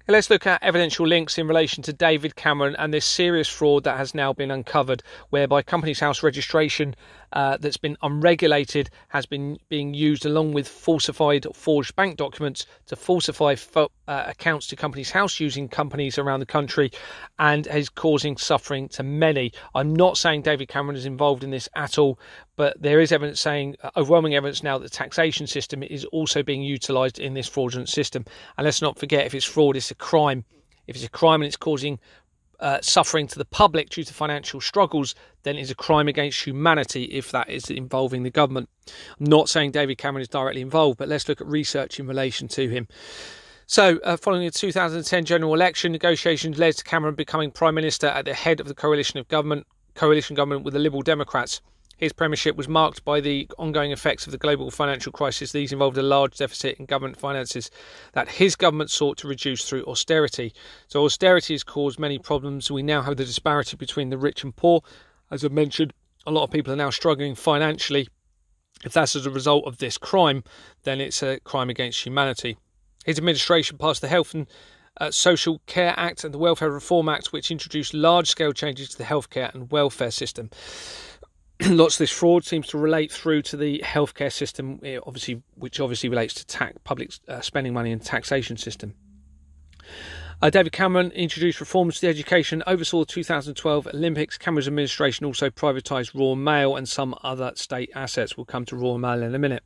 Let's look at evidential links in relation to David Cameron and this serious fraud that has now been uncovered, whereby Companies House registration that's been unregulated has been being used along with falsified or forged bank documents to falsify accounts to Companies House using companies around the country, and is causing suffering to many. I'm not saying David Cameron is involved in this at all, but there is evidence saying, overwhelming evidence now, that the taxation system is also being utilised in this fraudulent system. And let's not forget, if it's fraud, it's a crime. If it's a crime and it's causing suffering to the public due to financial struggles, then it's a crime against humanity if that is involving the government. I'm not saying David Cameron is directly involved, but let's look at research in relation to him. So, following the 2010 general election, negotiations led to Cameron becoming Prime Minister at the head of the coalition government with the Liberal Democrats. His premiership was marked by the ongoing effects of the global financial crisis. These involved a large deficit in government finances that his government sought to reduce through austerity. So austerity has caused many problems. We now have the disparity between the rich and poor. As I mentioned, a lot of people are now struggling financially. If that's as a result of this crime, then it's a crime against humanity. His administration passed the Health and Social Care Act and the Welfare Reform Act, which introduced large-scale changes to the healthcare and welfare system. Lots of this fraud seems to relate through to the healthcare system, which obviously relates to public spending money and taxation system. David Cameron introduced reforms to the education, oversaw the 2012 Olympics. Cameron's administration also privatised Royal Mail and some other state assets. We'll come to Royal Mail in a minute.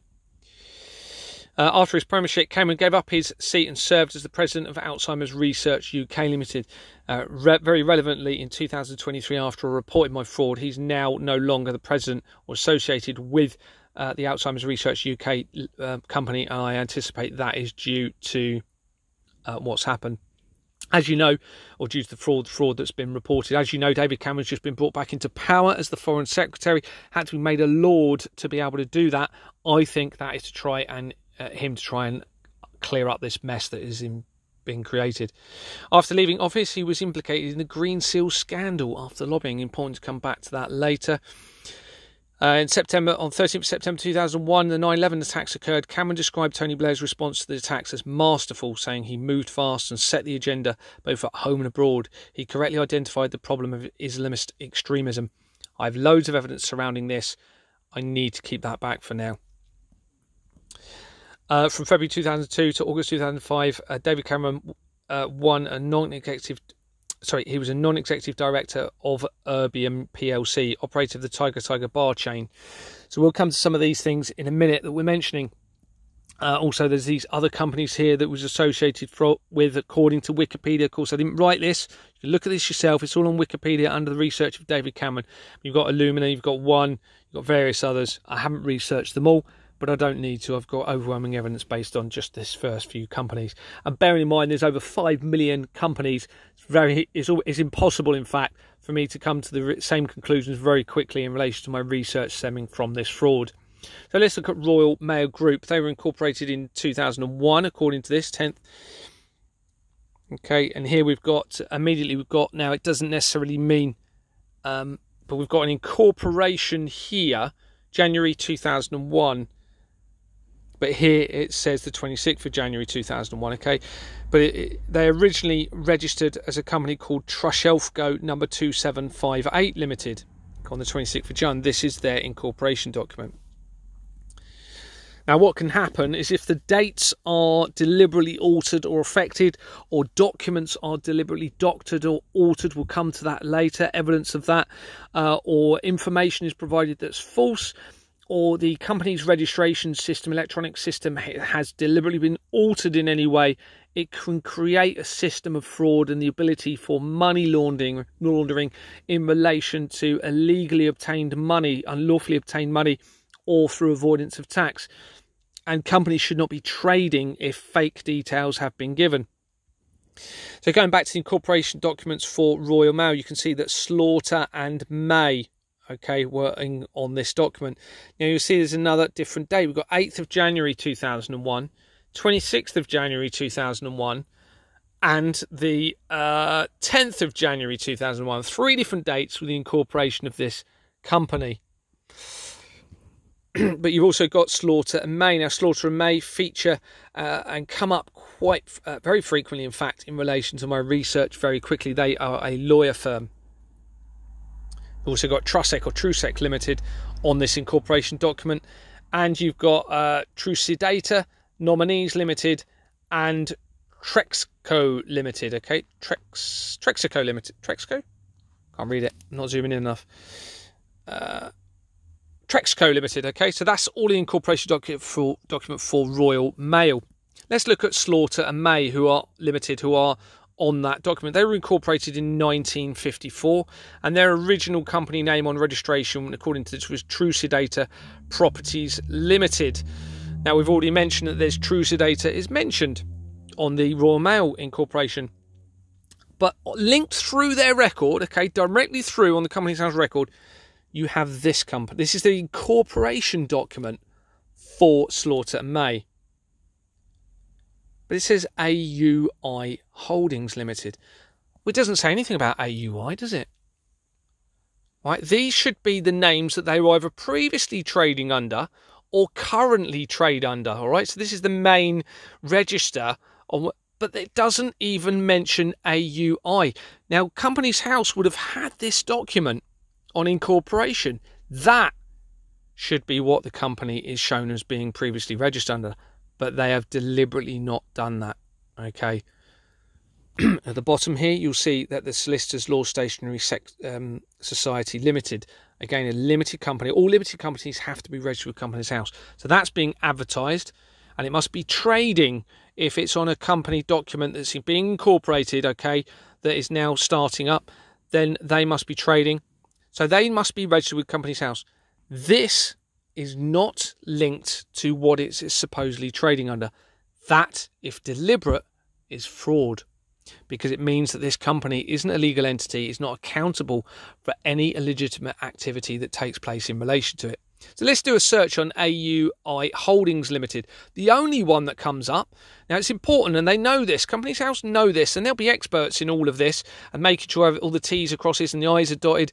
After his premiership, Cameron gave up his seat and served as the president of Alzheimer's Research UK Limited. Very relevantly, in 2023, after a report of fraud, he's now no longer the president or associated with the Alzheimer's Research UK company. And I anticipate that is due to what's happened. As you know, or due to the fraud that's been reported. As you know, David Cameron's just been brought back into power as the Foreign Secretary, had to be made a lord to be able to do that. I think that is to try and clear up this mess that is being created. After leaving office, he was implicated in the Green Seal scandal after lobbying. Important to come back to that later. On 13th September 2001, the 9/11 attacks occurred. Cameron described Tony Blair's response to the attacks as masterful, saying he moved fast and set the agenda both at home and abroad. He correctly identified the problem of Islamist extremism. I have loads of evidence surrounding this. I need to keep that back for now. From February 2002 to August 2005, David Cameron was a non-executive director of Erbium PLC, operator of the Tiger bar chain. So we'll come to some of these things in a minute that we're mentioning. Also, there's these other companies here that was associated with, according to Wikipedia. Of course, I didn't write this. You can look at this yourself. It's all on Wikipedia under the research of David Cameron. You've got Illumina, you've got One, you've got various others. I haven't researched them all, but I don't need to. I've got overwhelming evidence based on just this first few companies. And bearing in mind there's over 5 million companies, it's impossible, in fact, for me to come to the same conclusions very quickly in relation to my research stemming from this fraud. So let's look at Royal Mail Group. They were incorporated in 2001, according to this, 10th. Okay, and here we've got, now it doesn't necessarily mean, but we've got an incorporation here, January 2001. But here it says the 26th of January 2001, okay? But they originally registered as a company called Trushelfco number 2758 Limited on the 26th of June. This is their incorporation document. Now, what can happen is if the dates are deliberately altered or affected, or documents are deliberately doctored or altered, we'll come to that later, evidence of that, or information is provided that's false, or the company's registration system, electronic system, has deliberately been altered in any way, it can create a system of fraud and the ability for money laundering in relation to illegally obtained money, unlawfully obtained money, or through avoidance of tax. And companies should not be trading if fake details have been given. So going back to the incorporation documents for Royal Mail, you can see that Slaughter and May, okay, were on this document. Now you'll see there's another different date. We've got 8th of January 2001, 26th of January 2001, and the 10th of January 2001. 3 different dates with the incorporation of this company. But you've also got Slaughter and May. Now, Slaughter and May feature and come up quite very frequently, in fact, in relation to my research very quickly. They are a lawyer firm. We've also got Trusec or Trusec Limited on this incorporation document. And you've got Trucidata Nominees Limited and Trexco Limited. Okay, Trexco Limited. Trexco? Can't read it. I'm not zooming in enough. Trexco Limited. Okay, so that's all the incorporation document for Royal Mail. Let's look at Slaughter and May, who are limited, who are on that document. They were incorporated in 1954, and their original company name on registration, according to this, was Trucidata Properties Limited. Now, we've already mentioned that there's Trucidata is mentioned on the Royal Mail incorporation, but linked through their record, okay, directly through on the Companies House record, you have this company. This is the incorporation document for Slaughter and May. But it says AUI Holdings Limited. Well, it doesn't say anything about AUI, does it? Right, these should be the names that they were either previously trading under or currently trade under. All right, so this is the main register, but it doesn't even mention AUI. Now, Companies House would have had this document on incorporation. That should be what the company is shown as being previously registered under, but they have deliberately not done that. Okay. At the bottom here, you'll see that the Solicitors Law Stationery Society Limited, again, a limited company. All limited companies have to be registered with Companies House. So that's being advertised, and it must be trading if it's on a company document that's being incorporated, okay, that is now starting up, then they must be trading. So they must be registered with Companies House. This is not linked to what it's supposedly trading under. That, if deliberate, is fraud, because it means that this company isn't a legal entity, is not accountable for any illegitimate activity that takes place in relation to it. So let's do a search on AUI Holdings Limited. The only one that comes up, now it's important, and they know this, Companies House know this, and they'll be experts in all of this and making sure all the T's are crosses and the I's are dotted.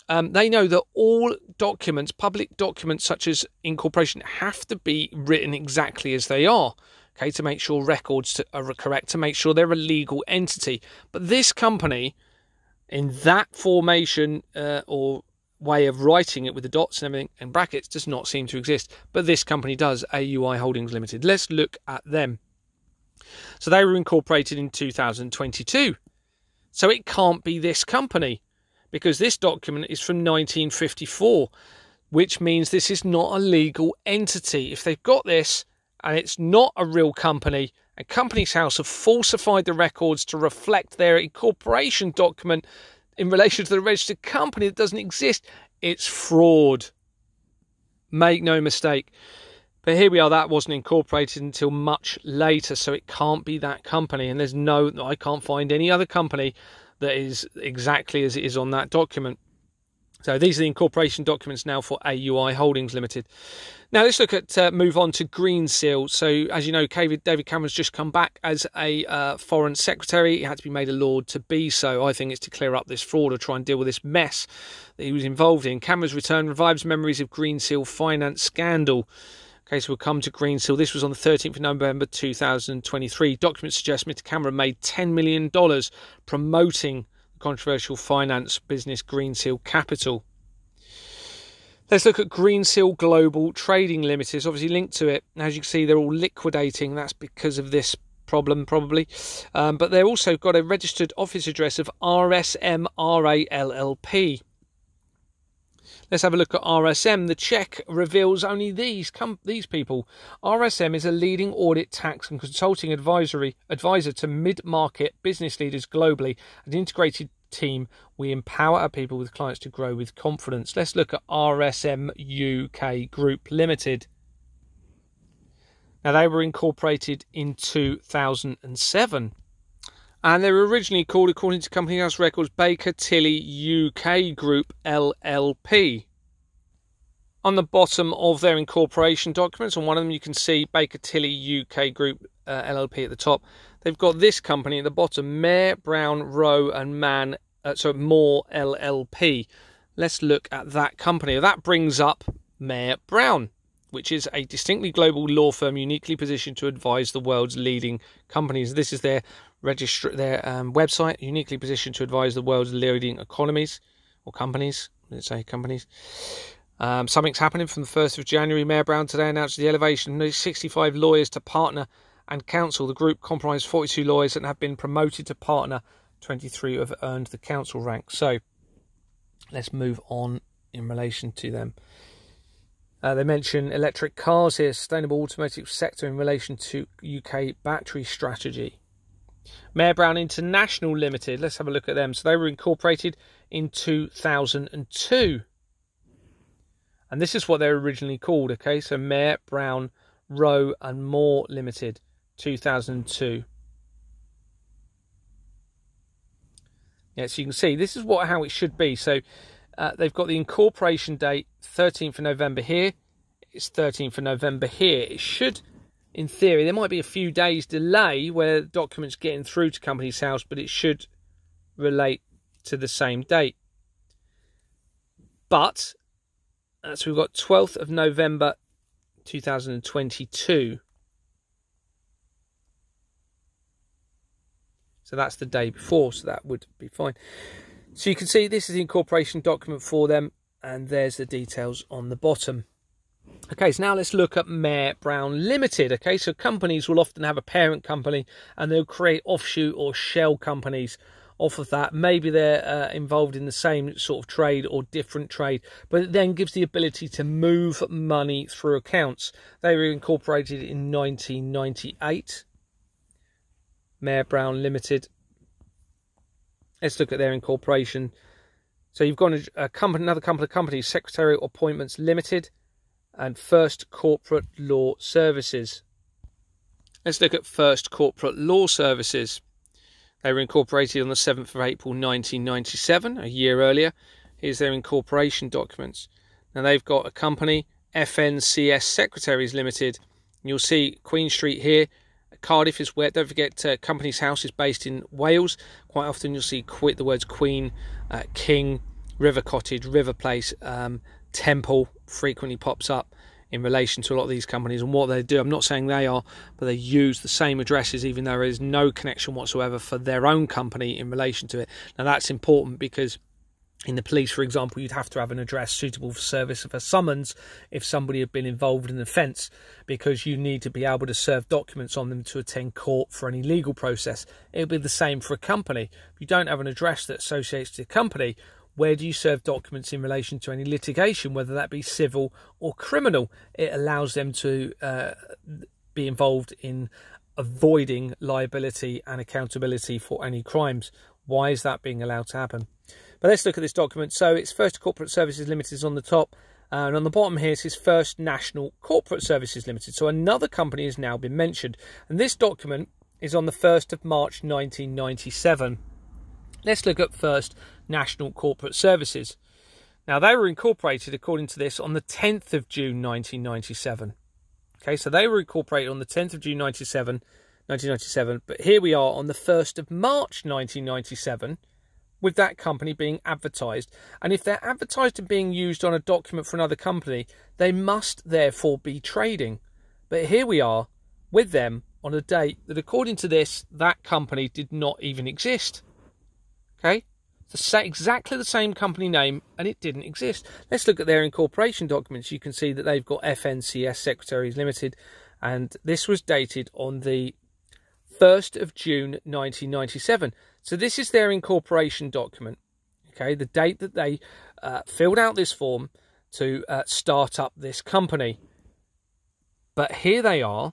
They know that all documents, public documents such as incorporation, have to be written exactly as they are, okay, to make sure records are correct, to make sure they're a legal entity. But this company, in that formation or way of writing it with the dots and everything and brackets, does not seem to exist. But this company does, AUI Holdings Limited. Let's look at them. So they were incorporated in 2022. So it can't be this company, because this document is from 1954, which means this is not a legal entity. If they've got this and it's not a real company, and Companies House have falsified the records to reflect their incorporation document in relation to the registered company that doesn't exist, it's fraud. Make no mistake. But here we are, that wasn't incorporated until much later, so it can't be that company. And I can't find any other company that is exactly as it is on that document. So these are the incorporation documents now for AUI Holdings Limited. Now let's look at move on to Greensill. So as you know, David Cameron's just come back as a foreign secretary. He had to be made a lord to be so. I think it's to clear up this fraud or try and deal with this mess that he was involved in. Cameron's return revives memories of Greensill finance scandal. Okay, so we'll come to Greensill. This was on the 13th of November 2023. Documents suggest Mr. Cameron made $10 million promoting the controversial finance business Greensill Capital. Let's look at Greensill Global Trading Limited. It's obviously linked to it. As you can see, they're all liquidating. That's because of this problem, probably. But they've also got a registered office address of RSM RA LLP. Let's have a look at RSM. The check reveals only these people. RSM is a leading audit, tax and consulting advisor to mid-market business leaders globally. An integrated team, we empower our people with clients to grow with confidence. Let's look at RSM UK Group Limited. Now, they were incorporated in 2007. And they were originally called, according to Companies House records, Baker Tilly UK Group LLP. On the bottom of their incorporation documents, on one of them you can see Baker Tilly UK Group LLP at the top. They've got this company at the bottom, Mayer, Brown, Rowe and Moore LLP. Let's look at that company. That brings up Mayer Brown. which is a distinctly global law firm uniquely positioned to advise the world's leading companies. This is their website, uniquely positioned to advise the world's leading economies or companies. Let's say companies. Something's happening from the 1st of January. Mayer Brown today announced the elevation of 65 lawyers to partner and counsel. The group comprised 42 lawyers and have been promoted to partner. 23 have earned the counsel rank. So let's move on in relation to them. They mention electric cars here, sustainable automotive sector in relation to UK battery strategy. Mayer Brown International Limited, let's have a look at them. So they were incorporated in 2002. And this is what they were originally called, okay? So Mayer Brown Rowe and Moore Limited, 2002. Yeah, so you can see this is how it should be. So they've got the incorporation date 13th of November here. It's 13th of November here. It should, in theory, there might be a few days delay where documents getting through to Companies House, but it should relate to the same date. But so we've got 12th of November 2022. So that's the day before, so that would be fine. So you can see this is the incorporation document for them, and there's the details on the bottom. Okay, so now let's look at Mayer Brown Limited. Okay, so companies will often have a parent company, and they'll create offshoot or shell companies off of that. Maybe they're involved in the same sort of trade or different trade, but it then gives the ability to move money through accounts. They were incorporated in 1998. Mayer Brown Limited. Let's look at their incorporation. So you've got another couple of companies, Secretarial Appointments Limited and First Corporate Law Services. Let's look at First Corporate Law Services. They were incorporated on the 7th of April 1997, a year earlier. Here's their incorporation documents. Now they've got a company, FNCS Secretaries Limited. You'll see Queen Street here. Cardiff is where, don't forget, Companies House is based in Wales. Quite often you'll see the words Queen, King, River Cottage, River Place, Temple frequently pops up in relation to a lot of these companies and what they do. I'm not saying they are, but they use the same addresses even though there is no connection whatsoever for their own company in relation to it. Now that's important because in the police, for example, you'd have to have an address suitable for service of a summons if somebody had been involved in an offence, because you need to be able to serve documents on them to attend court for any legal process. It'll be the same for a company. If you don't have an address that associates to the company, where do you serve documents in relation to any litigation, whether that be civil or criminal? It allows them to be involved in avoiding liability and accountability for any crimes. Why is that being allowed to happen? But let's look at this document. So it's First Corporate Services Limited is on the top, and on the bottom here it says First National Corporate Services Limited. So another company has now been mentioned, and this document is on the 1st of March 1997. Let's look at First National Corporate Services. Now they were incorporated, according to this, on the 10th of June 1997. Okay, so they were incorporated on the 10th of June 1997, but here we are on the 1st of March 1997. With that company being advertised. And if they're advertised and being used on a document for another company, they must therefore be trading. But here we are with them on a date that, according to this, that company did not even exist. Okay? It's exactly the same company name, and it didn't exist. Let's look at their incorporation documents. You can see that they've got FNCS Secretaries Limited, and this was dated on the 1st of June 1997. So this is their incorporation document, okay, the date that they filled out this form to start up this company. But here they are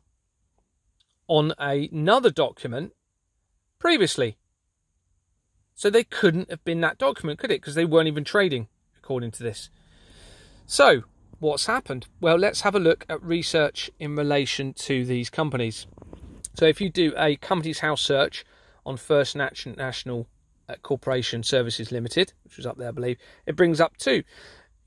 on another document previously. So they couldn't have been that document, could it? Because they weren't even trading, according to this. So what's happened? Well, let's have a look at research in relation to these companies. So if you do a Companies House search on First National Corporation Services Limited, which was up there, I believe, it brings up two.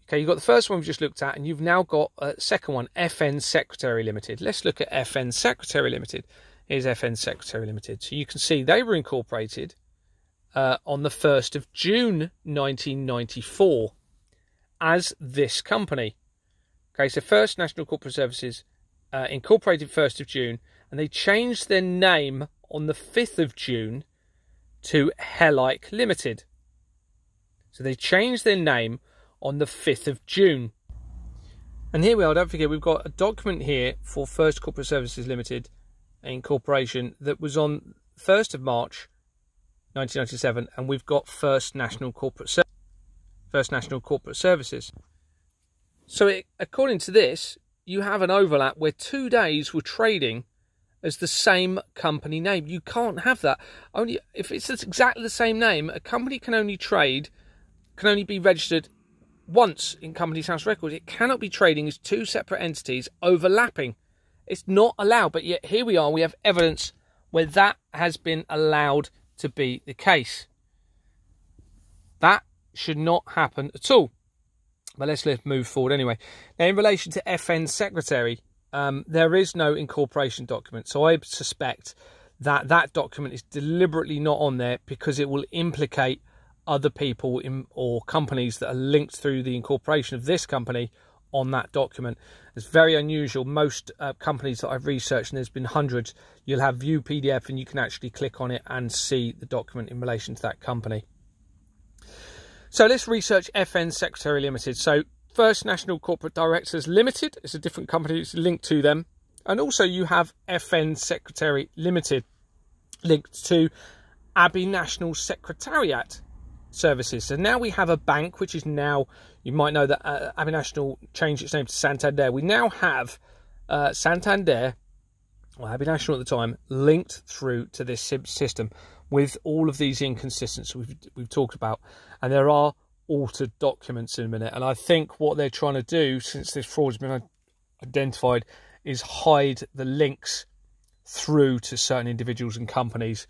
Okay, you've got the first one we've just looked at, and you've now got a second one, FN Secretary Limited. Let's look at FN Secretary Limited. Here's FN Secretary Limited. So you can see they were incorporated on the 1st of June 1994 as this company. Okay, so First National Corporate Services incorporated 1st of June, and they changed their name on the 5th of June to Hellike Limited. So they changed their name on the 5th of June. And here we are, don't forget, we've got a document here for First Corporate Services Limited Incorporation that was on 1st of March 1997, and we've got First National Corporate Services. So according to this, you have an overlap where 2 days were trading as the same company name. You can't have that. Only if it's exactly the same name, a company can only be registered once in Companies House Records. It cannot be trading as 2 separate entities overlapping. It's not allowed, but yet here we are. We have evidence where that has been allowed to be the case. That should not happen at all. But let's move forward anyway. Now, in relation to FN Secretary, there is no incorporation document. So I suspect that that document is deliberately not on there because it will implicate other people or companies that are linked through the incorporation of this company on that document. It's very unusual. Most companies that I've researched, and there's been hundreds, you'll have view PDF and you can actually click on it and see the document in relation to that company. So let's research FN Secretary Limited. So First National Corporate Directors Limited is a different company that's linked to them. And also you have FN Secretary Limited linked to Abbey National Secretariat Services. So now we have a bank, which is now, you might know that Abbey National changed its name to Santander. We now have Santander, or Abbey National at the time, linked through to this system with all of these inconsistencies we've talked about. And there are altered documents in a minute. And I think what they're trying to do, since this fraud has been identified, is hide the links through to certain individuals and companies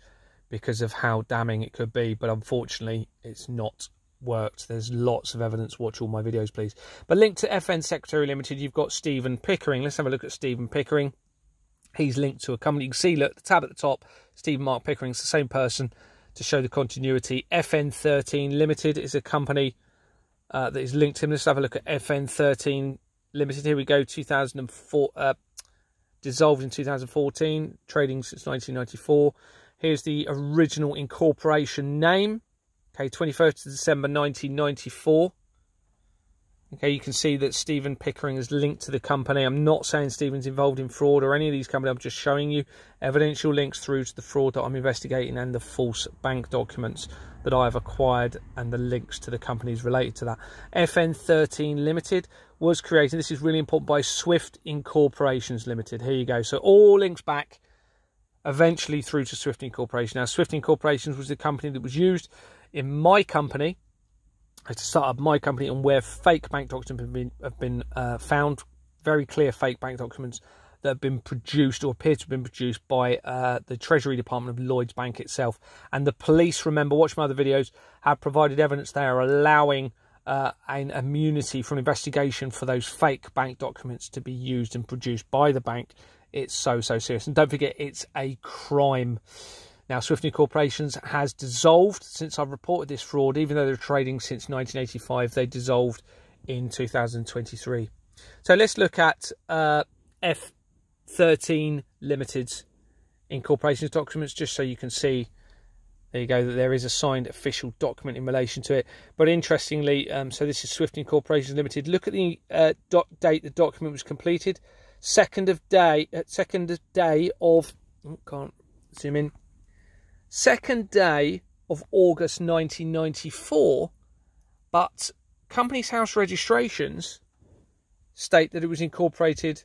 because of how damning it could be. But unfortunately, it's not worked. There's lots of evidence. Watch all my videos, please. But linked to FN Secretary Limited, you've got Stephen Pickering. Let's have a look at Stephen Pickering. He's linked to a company. You can see, look, the tab at the top, Stephen Mark Pickering's the same person to show the continuity. FN13 Limited is a company that is linked to him. Let's have a look at FN13 Limited. Here we go, 2004, dissolved in 2014, trading since 1994. Here's the original incorporation name. Okay, 21st of December 1994. Okay, you can see that Stephen Pickering is linked to the company. I'm not saying Stephen's involved in fraud or any of these companies. I'm just showing you evidential links through to the fraud that I'm investigating and the false bank documents that I've acquired and the links to the companies related to that. FN13 Limited was created, this is really important, by Swift Incorporations Limited. Here you go. So all links back eventually through to Swift Incorporation. Now, Swift Incorporations was the company that was used in my company to start up my company, and where fake bank documents have been found, very clear fake bank documents that have been produced or appear to have been produced by the Treasury Department of Lloyds Bank itself. And the police, remember, watch my other videos, have provided evidence they are allowing an immunity from investigation for those fake bank documents to be used and produced by the bank. It's so serious. And don't forget, it's a crime. Now, Swift Incorporations has dissolved since I've reported this fraud. Even though they're trading since 1985, they dissolved in 2023. So let's look at F13 Limited's incorporations documents, just so you can see, there you go, that there is a signed official document in relation to it. But interestingly, so this is Swift Incorporations Limited. Look at the date the document was completed. Second day of, can't zoom in. 2nd day of August 1994, but Companies House registrations state that it was incorporated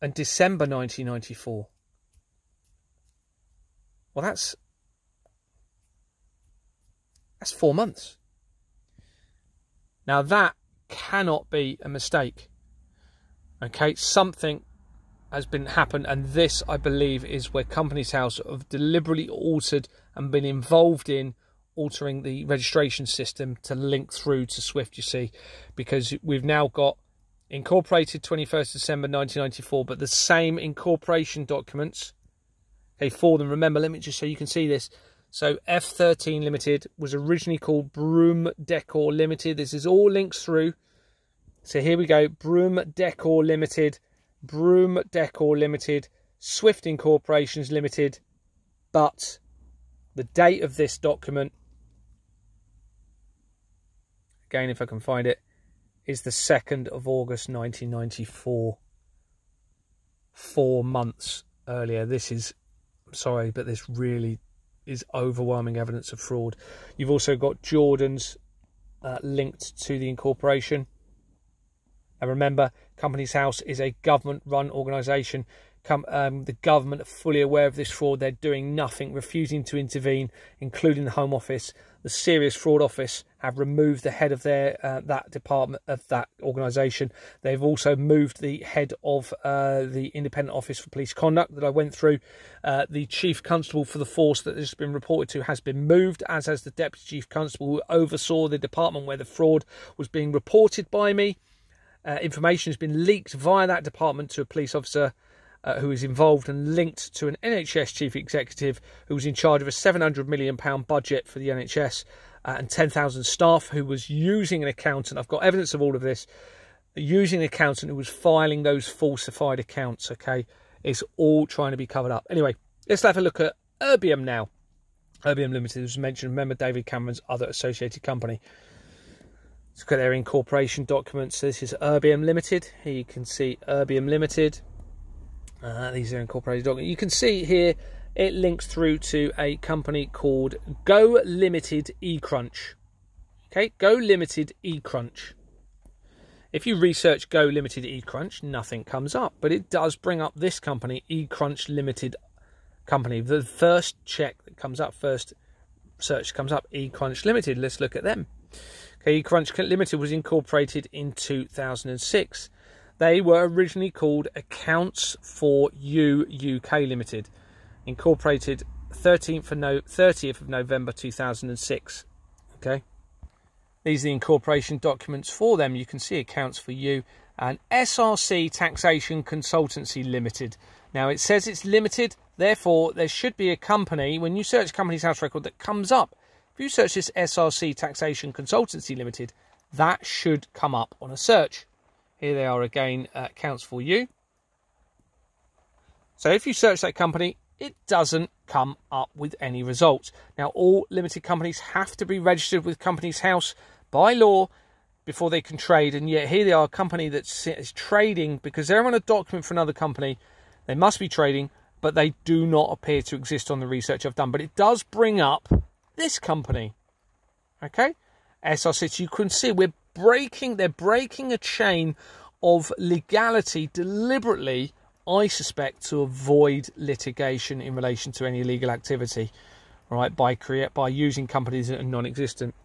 in December 1994. Well, that's 4 months. Now, that cannot be a mistake. Okay, something has happened, and this, I believe, is where Companies House have deliberately altered and been involved in altering the registration system to link through to Swift, you see, because we've now got incorporated 21st December 1994, but the same incorporation documents, okay, for them. Remember, let me just so you can see this. So F13 Limited was originally called Broom Decor Limited. This is all links through So here we go. Broom Decor Limited, Broom Decor Limited, Swift Incorporations Limited. But the date of this document, again, if I can find it, is the 2nd of August 1994. 4 months earlier. This is, I'm sorry, but this really is overwhelming evidence of fraud. You've also got Jordan's linked to the incorporation. And remember, Companies House is a government-run organisation. The government are fully aware of this fraud. They're doing nothing, refusing to intervene, including the Home Office. The Serious Fraud Office have removed the head of their that department of that organisation. They've also moved the head of the Independent Office for Police Conduct that I went through. The Chief Constable for the force that has been reported to has been moved, as has the Deputy Chief Constable who oversaw the department where the fraud was being reported by me. Information has been leaked via that department to a police officer who is involved and linked to an NHS chief executive who was in charge of a £700 million budget for the NHS and 10,000 staff, who was using an accountant. I've got evidence of all of this. Using an accountant who was filing those falsified accounts, okay? It's all trying to be covered up. Anyway, let's have a look at Erbium now. Erbium Limited was mentioned. Remember David Cameron's other associated company. Let's look at their incorporation documents. So this is Erbium Limited. Here you can see Erbium Limited. These are incorporated documents. You can see here it links through to a company called Go Limited eCrunch. Okay, Go Limited eCrunch. If you research Go Limited eCrunch, nothing comes up, but it does bring up this company, eCrunch Limited Company. The first check that comes up, first search comes up, eCrunch Limited. Let's look at them. Okay, eCrunch Limited was incorporated in 2006. They were originally called Accounts for You UK Limited, incorporated 30th of November 2006. Okay, these are the incorporation documents for them. You can see Accounts for You and SRC Taxation Consultancy Limited. Now it says it's limited, therefore there should be a company, when you search Companies House record, that comes up. If you search this SRC Taxation Consultancy Limited, that should come up on a search. Here they are again, Accounts for You. So if you search that company, it doesn't come up with any results. Now, all limited companies have to be registered with Companies House by law before they can trade. And yet here they are, a company that is trading because they're on a document for another company. They must be trading, but they do not appear to exist on the research I've done. But it does bring up this company. Okay? SRC, you can see they're breaking a chain of legality deliberately, I suspect, to avoid litigation in relation to any illegal activity, right? By using companies that are non-existent.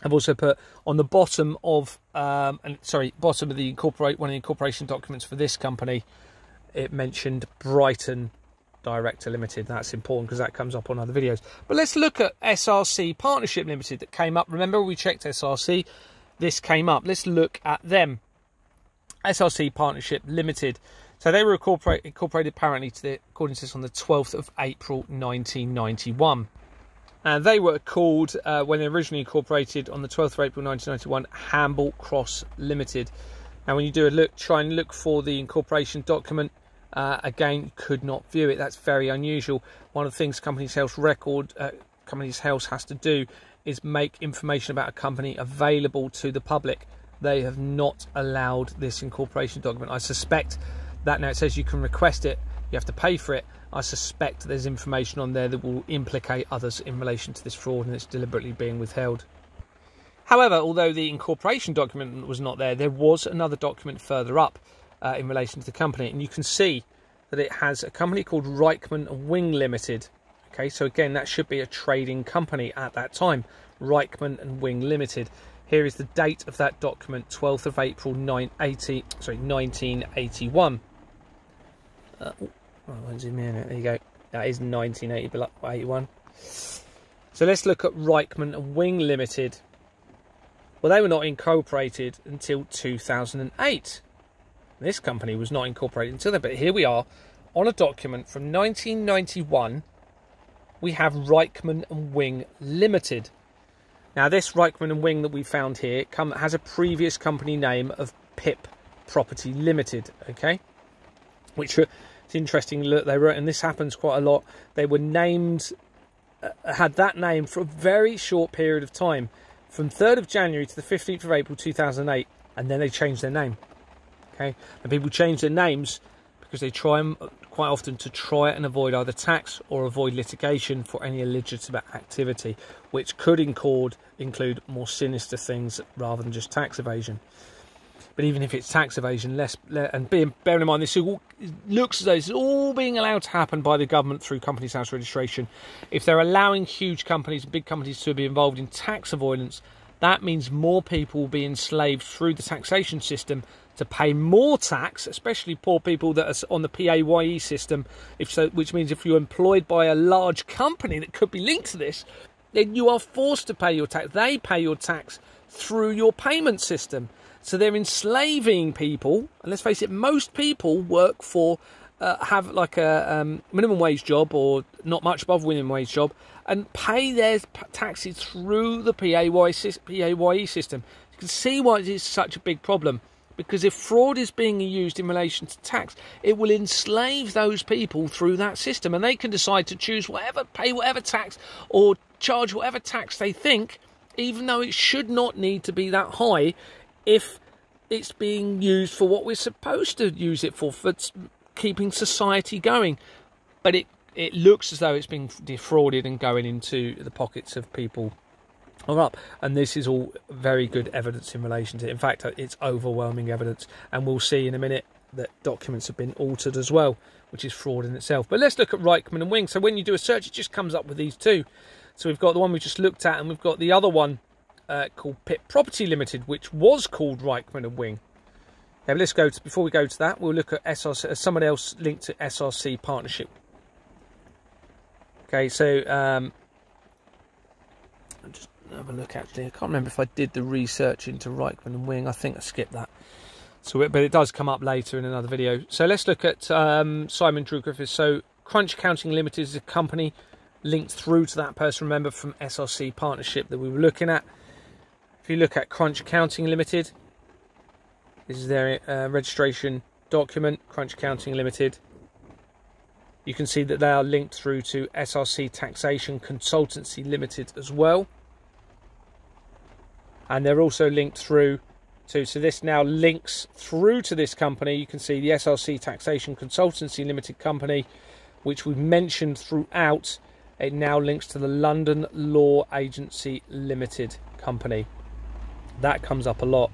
I've also put on the bottom of bottom of the one of the incorporation documents for this company, it mentioned Brighton Director Limited. That's important because that comes up on other videos. But let's look at SRC Partnership Limited that came up. Remember, we checked SRC. This came up. Let's look at them. SRC Partnership Limited. So they were incorporated apparently, according to this, on the 12th of April 1991. And they were called, when they originally incorporated on the 12th of April 1991, Hamble Cross Limited. Now, when you do a look, try and look for the incorporation document. Again, you could not view it. That's very unusual. One of the things Companies House has to do is make information about a company available to the public. They have not allowed this incorporation document. I suspect that now it says you can request it, you have to pay for it. I suspect there's information on there that will implicate others in relation to this fraud, and it's deliberately being withheld. However, although the incorporation document was not there, there was another document further up in relation to the company, and you can see that it has a company called Reichman Wing Limited. Okay, so again, that should be a trading company at that time, Reichman and Wing Limited. Here is the date of that document, 12th of April 1981. Zoom in. There you go. That is 1981. So let's look at Reichman and Wing Limited. Well, they were not incorporated until 2008. This company was not incorporated until then, but here we are on a document from 1991. We have Reichman and Wing Limited. Now, this Reichman and Wing that we found here has a previous company name of PIP Property Limited, okay? Which it's interesting, look, they were, and this happens quite a lot, they were named, had that name for a very short period of time, from 3rd of January to the 15th of April 2008, and then they changed their name, okay? And people change their names because they try and, quite often, to try and avoid either tax or avoid litigation for any illegitimate activity, which could include more sinister things rather than just tax evasion. But even if it's tax evasion, bearing in mind this looks as though this is all being allowed to happen by the government through Companies House registration. If they're allowing huge companies, big companies, to be involved in tax avoidance, that means more people will be enslaved through the taxation system to pay more tax, especially poor people that are on the PAYE system. Which means if you're employed by a large company that could be linked to this, then you are forced to pay your tax. They pay your tax through your payment system. So they're enslaving people. And let's face it, most people work for, have like a minimum wage job or not much above minimum wage job, and pay their taxes through the PAYE system. You can see why it is such a big problem. Because if fraud is being used in relation to tax, it will enslave those people through that system. And they can decide to choose pay whatever tax or charge whatever tax they think, even though it should not need to be that high if it's being used for what we're supposed to use it for keeping society going. But it looks as though it's being defrauded and going into the pockets of people. And this is all very good evidence in relation to it. In fact, it's overwhelming evidence, and we'll see in a minute that documents have been altered as well, which is fraud in itself. But let's look at Reichman and Wing. So when you do a search, it just comes up with these two. So we've got the one we just looked at, and we've got the other one called PIP Property Limited, which was called Reichman and Wing. Now let's go to, before we go to that, we'll look at SRC, someone else linked to SRC Partnership. Okay, so I'll just have a look. Actually, I can't remember if I did the research into Reichman and Wing. I think I skipped that. So, but it does come up later in another video. So let's look at Simon Drew Griffiths. So Crunch Accounting Limited is a company linked through to that person, remember, from SRC Partnership that we were looking at. If you look at Crunch Accounting Limited, this is their registration document, Crunch Accounting Limited. You can see that they are linked through to SRC Taxation Consultancy Limited as well. And they're also linked through to, so this now links through to this company. You can see the SRC Taxation Consultancy Limited company, which we've mentioned throughout. It now links to the London Law Agency Limited company. That comes up a lot,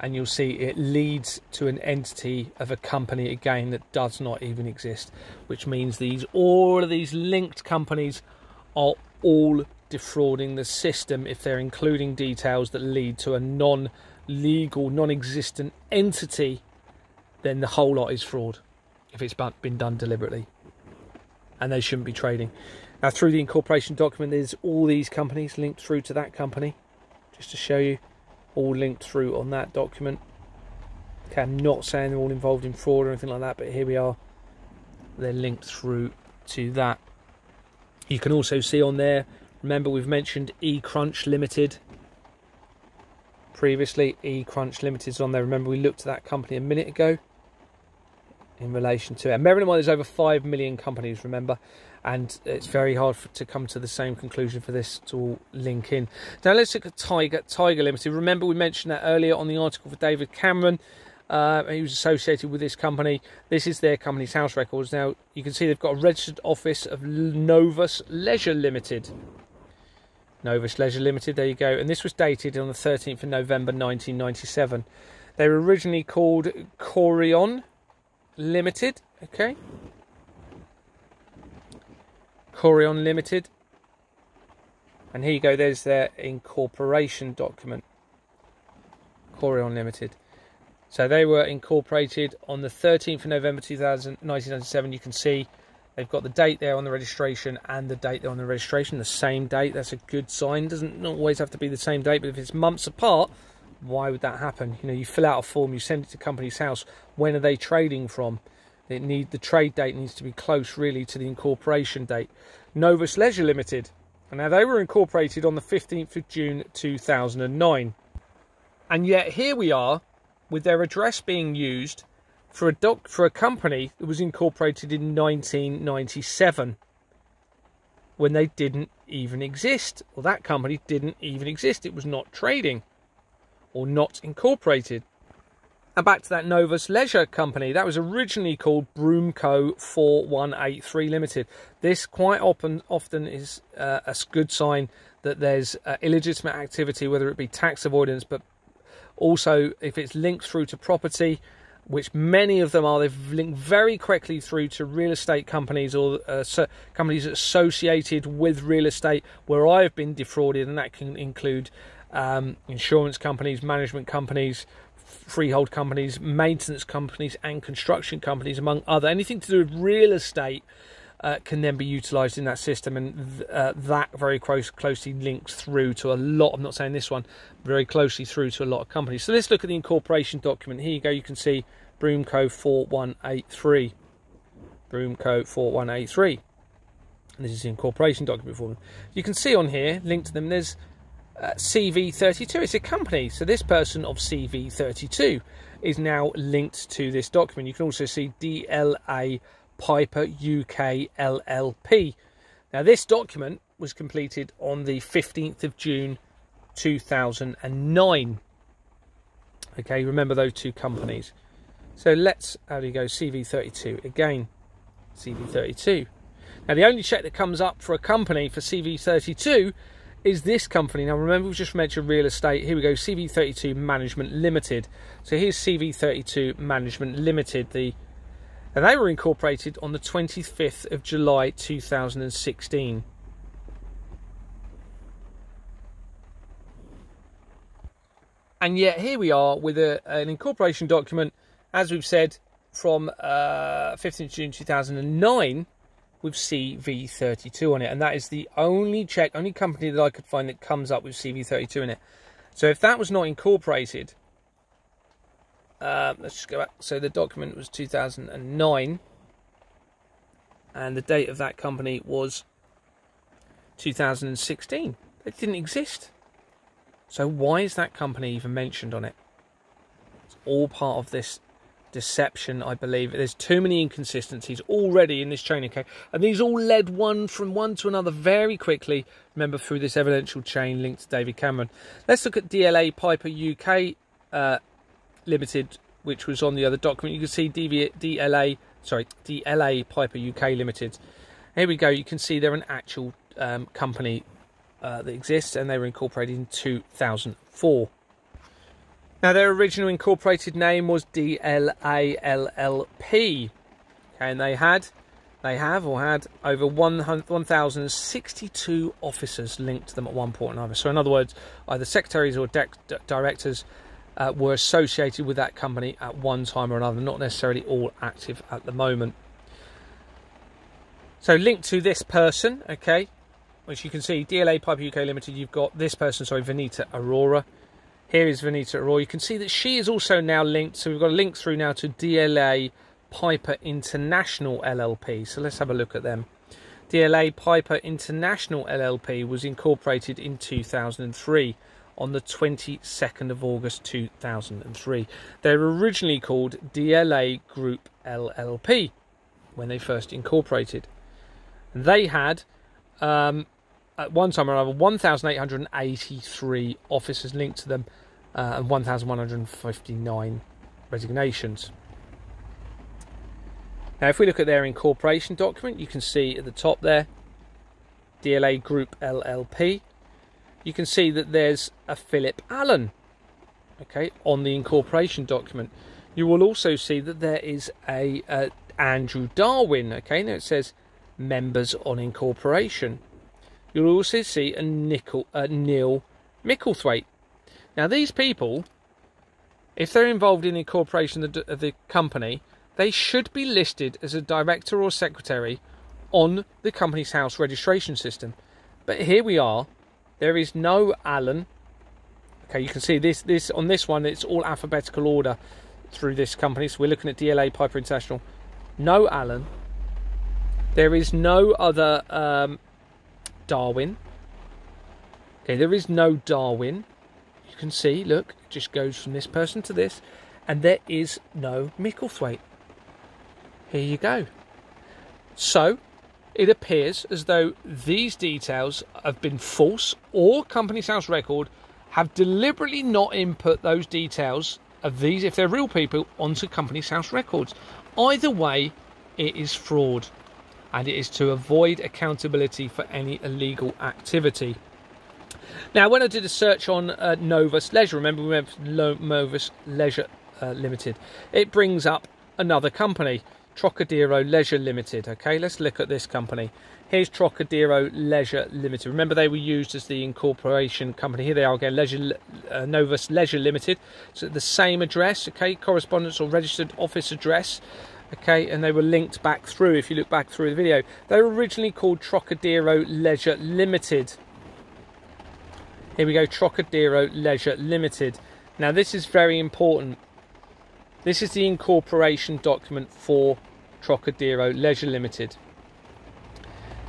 and you'll see it leads to an entity of a company again that does not even exist, which means all of these linked companies are all defrauding the system if they're including details that lead to a non-legal, non-existent entity. Then the whole lot is fraud if it's been done deliberately, and they shouldn't be trading. Now, through the incorporation document, there's all these companies linked through to that company, just to show you, all linked through on that document. Okay, I'm not saying they're all involved in fraud or anything like that, but here we are. They're linked through to that. You can also see on there, remember we've mentioned eCrunch Limited previously. eCrunch Limited is on there. Remember we looked at that company a minute ago in relation to it. And bearing in mind there's over 5 million companies, remember, and it's very hard to come to the same conclusion for this to all link in. Now let's look at Tiger Limited. Remember we mentioned that earlier on the article for David Cameron. He was associated with this company. This is their company's house records. Now you can see they've got a registered office of Novus Leisure Limited. Novus Leisure Limited, there you go. And this was dated on the 13th of November 1997. They were originally called Corion Limited, okay? Corion Limited. And here you go, there's their incorporation document. Corion Limited. So they were incorporated on the 13th of November 1997. You can see they've got the date there on the registration and the date there on the registration, the same date. That's a good sign. Doesn't always have to be the same date, but if it's months apart, why would that happen? You know, you fill out a form, you send it to Companies House. When are they trading from? The trade date needs to be close, really, to the incorporation date. Novus Leisure Limited. And now they were incorporated on the 15th of June 2009. And yet here we are, with their address being used for a company that was incorporated in 1997, when they didn't even exist. Well, that company didn't even exist. It was not trading or not incorporated. And back to that Novus Leisure company, that was originally called Broomco 4183 Limited. This quite often is a good sign that there's illegitimate activity, whether it be tax avoidance, but also if it's linked through to property, which many of them are. They've linked very quickly through to real estate companies or companies associated with real estate where I've been defrauded, and that can include insurance companies, management companies, freehold companies, maintenance companies and construction companies, among other. Anything to do with real estate can then be utilised in that system, and that very closely links through to a lot, I'm not saying this one, very closely through to a lot of companies. So let's look at the incorporation document. Here you go, you can see Broomco 4183. Broomco 4183. And this is the incorporation document for them. You can see on here, linked to them, there's CV32. It's a company. So this person of CV32 is now linked to this document. You can also see DLA Piper UK LLP. Now this document was completed on the 15th of June 2009. Okay, remember those two companies. So let's, how do you go, CV32 again, CV32. Now the only check that comes up for a company for CV32 is this company. Now remember, we just mentioned real estate. Here we go, CV32 Management Limited. So here's CV32 Management Limited. And they were incorporated on the 25th of July 2016. And yet here we are with an incorporation document, as we've said, from 15th June 2009 with CV32 on it. And that is the only company that I could find that comes up with CV32 in it. So if that was not incorporated, let's just go back. So the document was 2009 and the date of that company was 2016. It didn't exist. So why is that company even mentioned on it? It's all part of this deception, I believe. There's too many inconsistencies already in this chain, okay? And these all led from one to another very quickly, remember, through this evidential chain linked to David Cameron. Let's look at DLA Piper UK Limited, which was on the other document. You can see DLA Piper UK Limited. Here we go. You can see they're an actual company that exists, and they were incorporated in 2004. Now their original incorporated name was DLA LLP, and they have had over 1,062 officers linked to them at one point or another. So in other words, either secretaries or directors were associated with that company at one time or another, not necessarily all active at the moment. So linked to this person, okay, which you can see, DLA Piper UK Limited, you've got this person, sorry, Vanita Aurora. Here is Vanita Aurora. You can see that she is also now linked, so we've got a link through now to DLA Piper International LLP. So let's have a look at them. DLA Piper International LLP was incorporated in 2003. On the 22nd of August 2003. They were originally called DLA Group LLP when they first incorporated. They had, at one time or another, 1,883 officers linked to them and 1,159 resignations. Now, if we look at their incorporation document, you can see at the top there, DLA Group LLP. You can see that there's a Philip Allen, okay, on the incorporation document. You will also see that there is a Andrew Darwin, okay. Now it says members on incorporation. You'll also see a Neil Micklethwaite. Now these people, if they're involved in the incorporation of the company, they should be listed as a director or secretary on the Companies House registration system. But here we are. There is no Allen. Okay, you can see this on this one, it's all alphabetical order through this company. So we're looking at DLA Piper International. No Allen. There is no other Darwin. Okay, there is no Darwin. You can see, look, it just goes from this person to this. and there is no Micklethwaite. Here you go. So it appears as though these details have been false, or Companies House Record have deliberately not input those details of these, if they're real people, onto Companies House Records. Either way, it is fraud, and it is to avoid accountability for any illegal activity. Now, when I did a search on Novus Leisure, remember we went for Novus Leisure Limited, it brings up another company, Trocadero Leisure Limited. Okay, let's look at this company. Here's Trocadero Leisure Limited. Remember, they were used as the incorporation company. Here they are again, Novus Leisure Limited. So the same address, okay, correspondence or registered office address. Okay, and they were linked back through, if you look back through the video. They were originally called Trocadero Leisure Limited. Here we go, Trocadero Leisure Limited. Now, this is very important. This is the incorporation document for Trocadero Leisure Limited.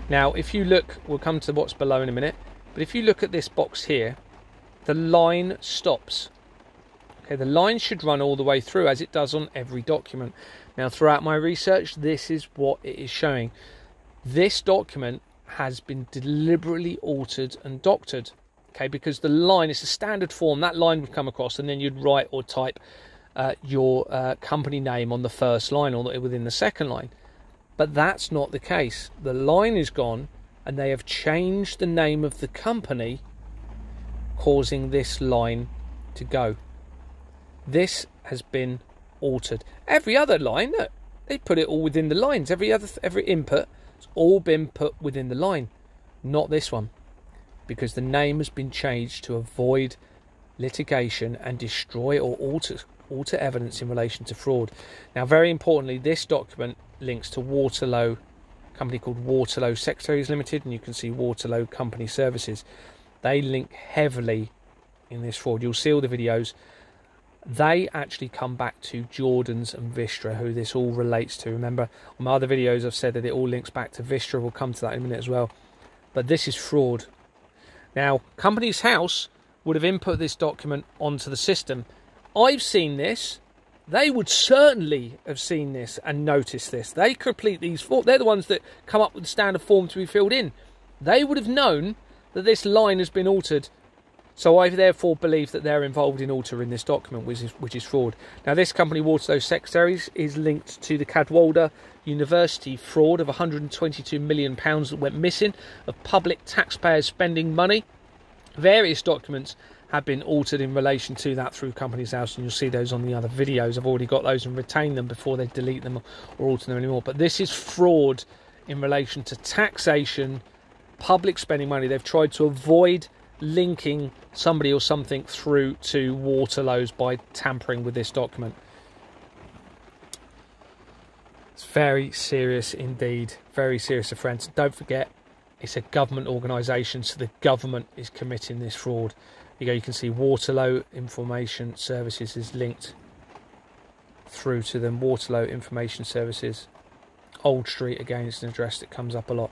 Now, if you look, we'll come to what's below in a minute, but if you look at this box here, the line stops. Okay, the line should run all the way through, as it does on every document. Now, throughout my research, this is what it is showing. This document has been deliberately altered and doctored. Okay, because the line is a standard form. That line would come across, and then you'd write or type your company name on the first line or within the second line. But that's not the case. The line is gone, and they have changed the name of the company, causing this line to go. This has been altered. Every other line, look, they put it all within the lines. Every input has all been put within the line. Not this one, because the name has been changed to avoid litigation and destroy or alter evidence in relation to fraud. Now, very importantly, this document links to Waterloo, a company called Waterloo Secretaries Limited, and you can see Waterloo Company Services. They link heavily in this fraud. You'll see all the videos. They actually come back to Jordans and Vistra, who this all relates to. Remember, on my other videos, I've said that it all links back to Vistra. We'll come to that in a minute as well. But this is fraud. Now, Companies House would have input this document onto the system. I've seen this. They would certainly have seen this and noticed this. They complete these forms. They're the ones that come up with the standard form to be filled in. They would have known that this line has been altered. So I therefore believe that they're involved in altering this document, which is fraud. Now, this company, Waterloo Secretaries, is linked to the Cadwalder University fraud of £122 million that went missing of public taxpayers spending money. Various documents have been altered in relation to that through Companies House, and you'll see those on the other videos. I've already got those and retained them before they delete them or alter them anymore. But this is fraud in relation to taxation, public spending money. They've tried to avoid linking somebody or something through to Waterloo's by tampering with this document. It's very serious indeed. Very serious, friends. Don't forget, it's a government organisation, so the government is committing this fraud. You can see Waterloo Information Services is linked through to them. Waterloo Information Services, Old Street, again, it's an address that comes up a lot.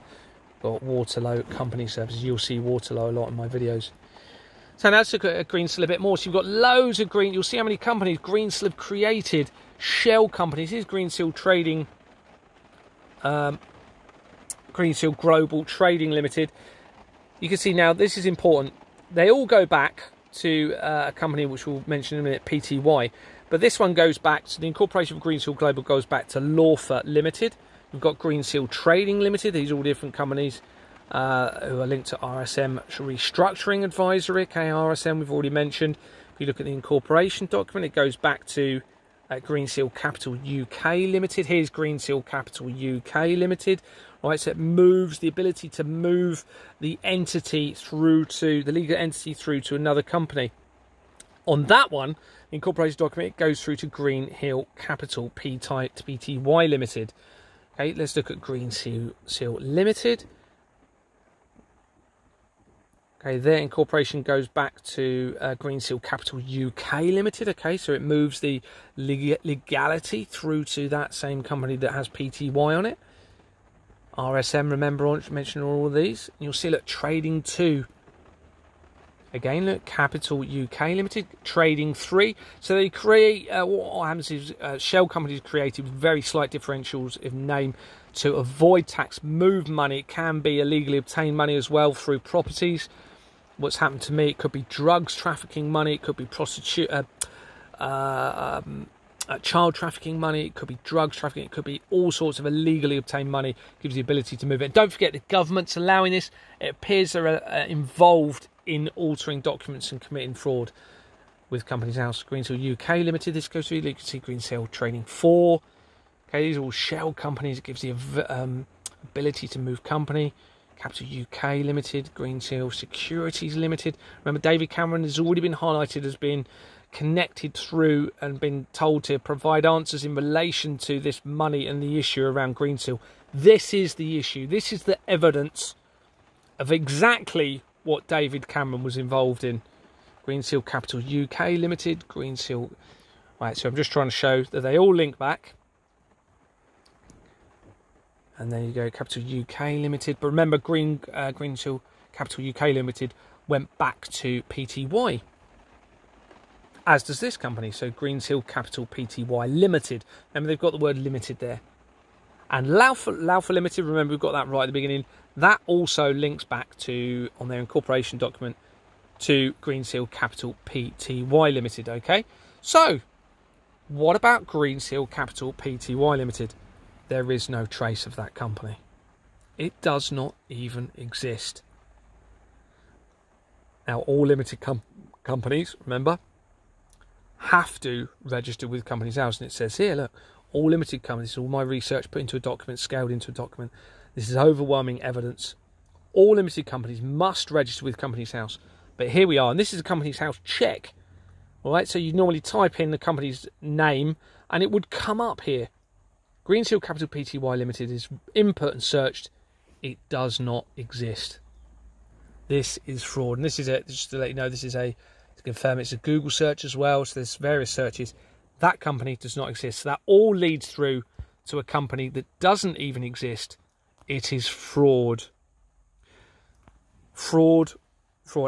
Got Waterloo Company Services. You'll see Waterloo a lot in my videos. So now let's look at Greensill a bit more. So you've got loads of you'll see how many companies Greensill have created, shell companies. Here's Greensill Trading, Greensill Global Trading Limited. You can see now, this is important. They all go back to a company which we'll mention in a minute, PTY. But this one goes back to the incorporation of Greensill Global, goes back to Lawfer Limited. We've got Greensill Trading Limited. These are all different companies who are linked to RSM Restructuring Advisory. Okay, RSM we've already mentioned. If you look at the incorporation document, it goes back to Greensill Capital UK Limited. Here's Greensill Capital UK Limited. Right, so it moves the ability to move the entity through to the legal entity through to another company. On that one, the incorporated document, it goes through to Greenhill Capital Pty Limited. Okay, let's look at Greensill Limited. Okay, their incorporation goes back to Greensill Capital UK Limited. Okay, so it moves the legality through to that same company that has PTY on it. RSM, remember, mentioning all of these. And you'll see, look, Trading 2. Again, look, Capital UK Limited, Trading 3. So they create, what happens is shell companies created very slight differentials of name to avoid tax, move money. It can be illegally obtained money as well through properties. What's happened to me, it could be drugs trafficking money, it could be child trafficking money, it could be drugs trafficking, it could be all sorts of illegally obtained money. It gives you the ability to move it. Don't forget the government's allowing this. It appears they're involved in altering documents and committing fraud with Companies House. Greensill UK Limited, this goes through. You can see Greensill Trading 4. Okay, these are all shell companies. It gives you the ability to move company. Capital UK Limited, Greensill Securities Limited. Remember, David Cameron has already been highlighted as being connected through and been told to provide answers in relation to this money and the issue around Greensill. This is the issue. This is the evidence of exactly what David Cameron was involved in. Greensill Capital UK Limited, Greensill. Right, so I'm just trying to show that they all link back. And there you go, Capital UK Limited. But remember, Greensill Capital UK Limited went back to PTY, as does this company. So Greensill Capital Pty Limited. Remember, they've got the word limited there. And Laufer Limited, remember, we've got that right at the beginning. That also links back to, on their incorporation document, to Greensill Capital Pty Limited, okay? So, what about Greensill Capital Pty Limited? There is no trace of that company. It does not even exist. Now, all limited companies, remember, have to register with Companies House. And it says here, look, all limited companies, all my research put into a document, scaled into a document. This is overwhelming evidence. All limited companies must register with Companies House. But here we are, and this is a Companies House check. All right, so you normally type in the company's name, and it would come up here. Greensill Capital Pty Limited is input and searched. It does not exist. This is fraud, and this is just to let you know, this is to confirm it's a Google search as well. So there's various searches. That company does not exist. So that all leads through to a company that doesn't even exist. It is fraud. Fraud,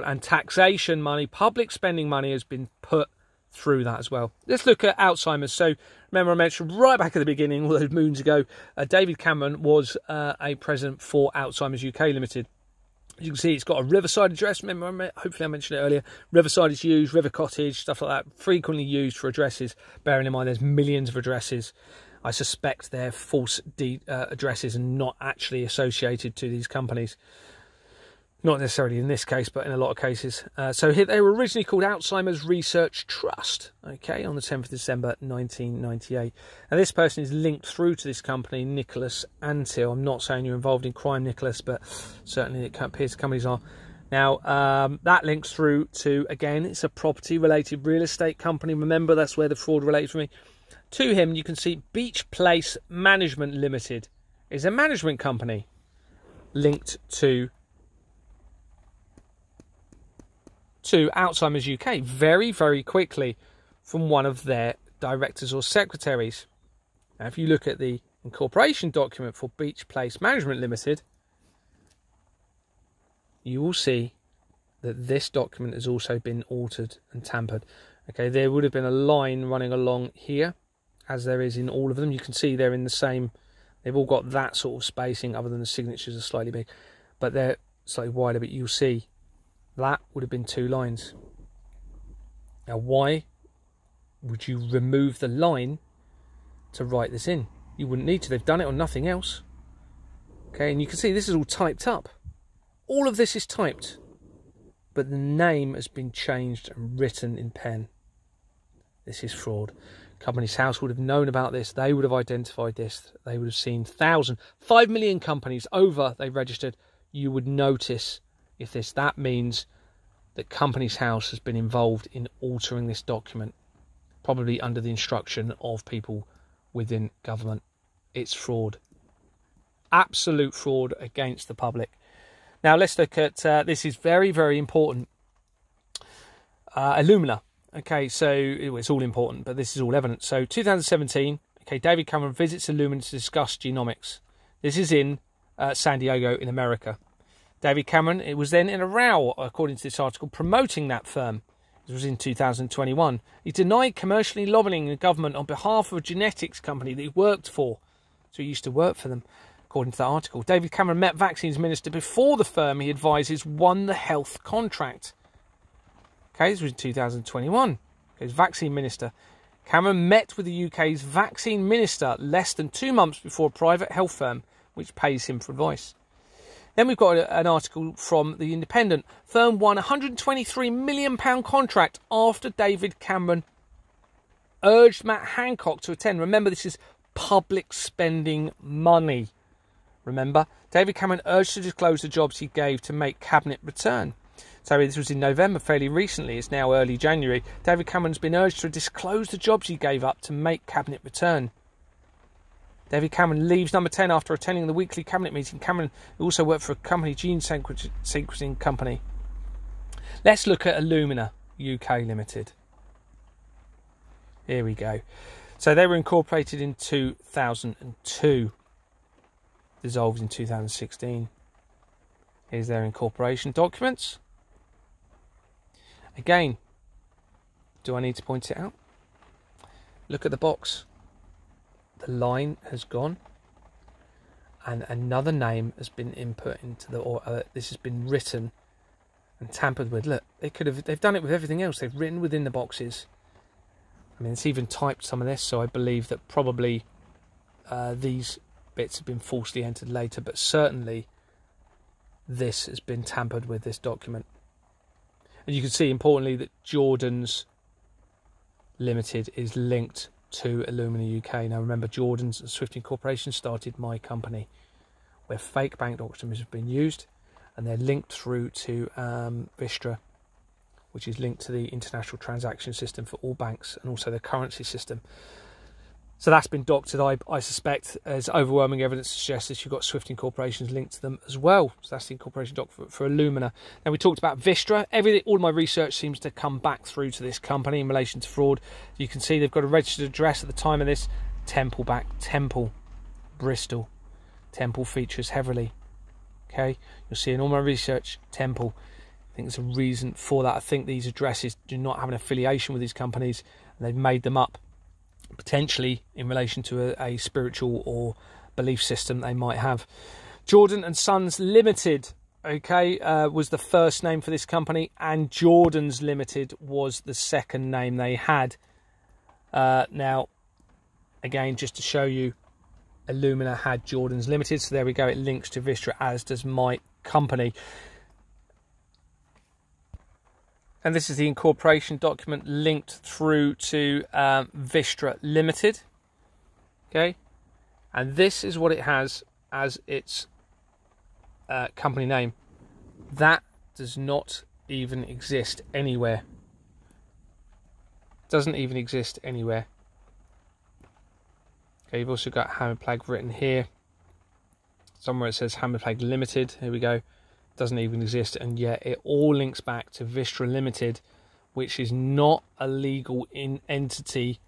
and taxation money, public spending money has been put through that as well. Let's look at Alzheimer's. So remember, I mentioned right back at the beginning, all those moons ago, David Cameron was a president for Alzheimer's UK Limited. As you can see, it's got a Riverside address. Remember, hopefully I mentioned it earlier. Riverside is used, River Cottage, stuff like that, frequently used for addresses. Bearing in mind there's millions of addresses. I suspect they're false addresses and not actually associated to these companies. Not necessarily in this case, but in a lot of cases. So here they were originally called Alzheimer's Research Trust, okay, on the 10th of December 1998. And this person is linked through to this company, Nicholas Antill. I'm not saying you're involved in crime, Nicholas, but certainly it appears the companies are. Now, that links through to, again, it's a property-related real estate company. Remember, that's where the fraud relates to me. To him, you can see Beach Place Management Limited is a management company linked to Alzheimer's UK very, very quickly from one of their directors or secretaries. Now, if you look at the incorporation document for Beach Place Management Limited, you will see that this document has also been altered and tampered. Okay, there would have been a line running along here, as there is in all of them. You can see they're in the same, they've all got that sort of spacing, other than the signatures are slightly big, but they're slightly wider, but you'll see that would have been 2 lines. Now, why would you remove the line to write this in? You wouldn't need to. They've done it on nothing else. Okay, and you can see this is all typed up. All of this is typed, but the name has been changed and written in pen. This is fraud. Companies House would have known about this. They would have identified this. They would have seen 5 million companies over they registered. You would notice if this. That means that Companies House has been involved in altering this document, probably under the instruction of people within government. It's fraud. Absolute fraud against the public. Now let's look at, this is very, very important. Illumina. Okay, so it's all important, but this is all evidence. So 2017, okay, David Cameron visits Illumina to discuss genomics. This is in San Diego in America. David Cameron, it was then in a row, according to this article, promoting that firm. This was in 2021. He denied commercially lobbying the government on behalf of a genetics company that he worked for. So he used to work for them, according to that article. David Cameron met vaccines minister before the firm he advises won the health contract. Okay, this was in 2021. He's vaccine minister. Cameron met with the UK's vaccine minister less than 2 months before a private health firm which pays him for advice. Then we've got an article from The Independent. Firm won a £123 million contract after David Cameron urged Matt Hancock to attend. Remember, this is public spending money. Remember, David Cameron urged to disclose the jobs he gave to make Cabinet return. So this was in November, fairly recently. It's now early January. David Cameron's been urged to disclose the jobs he gave up to make Cabinet return. David Cameron leaves Number 10 after attending the weekly Cabinet meeting. Cameron also worked for a company, gene sequencing company. Let's look at Illumina UK Limited. Here we go. So they were incorporated in 2002. Dissolved in 2016. Here's their incorporation documents. Again, do I need to point it out? Look at the box. The line has gone, and another name has been input into this has been written and tampered with. Look, they've done it with everything else. They've written within the boxes. I mean, it's even typed some of this, so I believe that probably these bits have been falsely entered later, but certainly this has been tampered with, this document. And you can see, importantly, that Jordan's Limited is linked to Illumina UK. Now remember, Jordan's and Swift Incorporation started My Company, where fake bank documents have been used, and they're linked through to Vistra, which is linked to the international transaction system for all banks and also the currency system. So that's been doctored, I suspect, as overwhelming evidence suggests that you've got Swift Incorporations linked to them as well. So that's the incorporation doc for Illumina. Now, we talked about Vistra. All my research seems to come back through to this company in relation to fraud. You can see they've got a registered address at the time of this. Temple, Bristol. Temple features heavily. Okay, you'll see in all my research, Temple. I think there's a reason for that. I think these addresses do not have an affiliation with these companies, and they've made them up potentially in relation to a spiritual or belief system they might have. Jordan and Sons Limited, okay, was the first name for this company, and Jordan's Limited was the second name they had. Now, again, just to show you, Illumina had Jordan's Limited, so there we go. It links to Vistra, as does My Company. And this is the incorporation document linked through to Vistra Limited. Okay. And this is what it has as its company name. That does not even exist anywhere. Doesn't even exist anywhere. Okay, you've also got Hammerplug written here. Somewhere it says Hammerplug Limited. Here we go. Doesn't even exist, and yet it all links back to Vistra Limited, which is not a legal entity